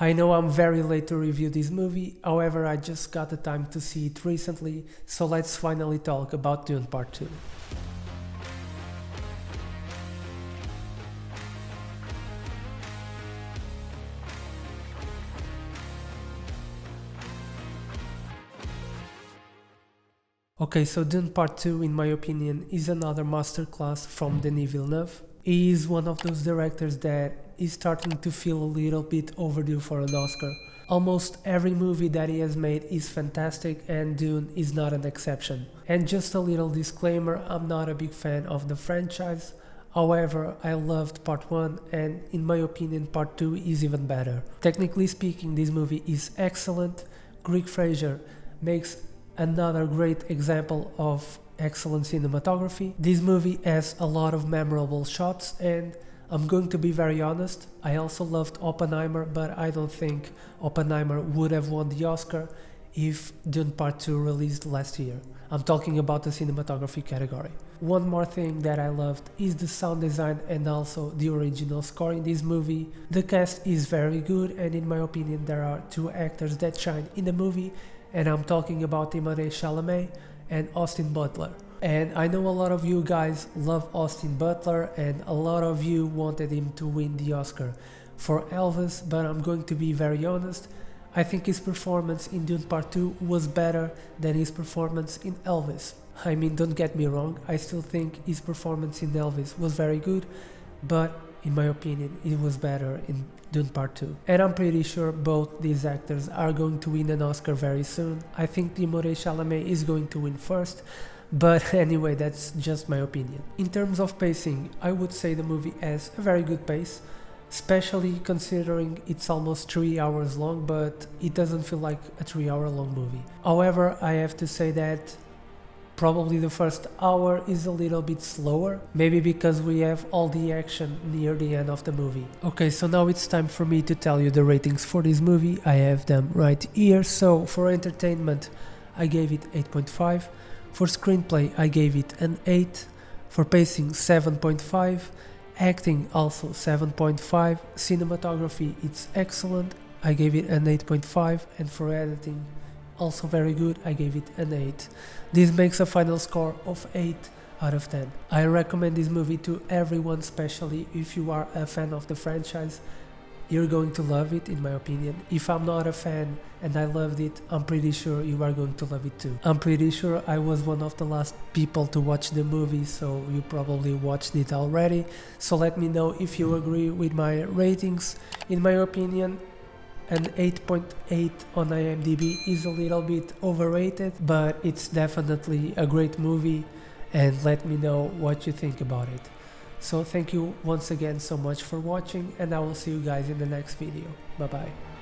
I know I'm very late to review this movie, however I just got the time to see it recently, so let's finally talk about Dune Part 2. Okay, so Dune Part 2, in my opinion, is another masterclass from Denis Villeneuve. He is one of those directors that is starting to feel a little bit overdue for an Oscar. Almost every movie that he has made is fantastic, and Dune is not an exception. And just a little disclaimer, I'm not a big fan of the franchise. However, I loved Part 1 and in my opinion Part 2 is even better. Technically speaking, this movie is excellent. Greig Fraser makes another great example of excellent cinematography. This movie has a lot of memorable shots, and I'm going to be very honest, I also loved Oppenheimer, but I don't think Oppenheimer would have won the Oscar if Dune Part 2 released last year. I'm talking about the cinematography category. One more thing that I loved is the sound design and also the original score in this movie. The cast is very good, and in my opinion there are two actors that shine in the movie, and I'm talking about Timothée Chalamet and Austin Butler. And I know a lot of you guys love Austin Butler and a lot of you wanted him to win the Oscar for Elvis, but I'm going to be very honest, I think his performance in Dune Part 2 was better than his performance in Elvis. I mean, don't get me wrong, I still think his performance in Elvis was very good, but in my opinion, it was better in Dune Part 2. And I'm pretty sure both these actors are going to win an Oscar very soon. I think Timothée Chalamet is going to win first, but anyway, that's just my opinion. In terms of pacing, I would say the movie has a very good pace, especially considering it's almost 3 hours long, but it doesn't feel like a 3-hour long movie. However, I have to say that probably the first hour is a little bit slower, maybe because we have all the action near the end of the movie. Okay, so now it's time for me to tell you the ratings for this movie. I have them right here. So for entertainment, I gave it 8.5. For screenplay, I gave it an 8. For pacing, 7.5. Acting, also 7.5. Cinematography, it's excellent. I gave it an 8.5. And for editing, also very good, I gave it an 8. This makes a final score of 8 out of 10. I recommend this movie to everyone, especially if you are a fan of the franchise. You're going to love it, in my opinion. If I'm not a fan and I loved it, I'm pretty sure you are going to love it too. I'm pretty sure I was one of the last people to watch the movie, so you probably watched it already. So let me know if you agree with my ratings. In my opinion, an 8.8 on IMDb is a little bit overrated, but it's definitely a great movie, and let me know what you think about it. So thank you once again so much for watching, and I will see you guys in the next video. Bye bye.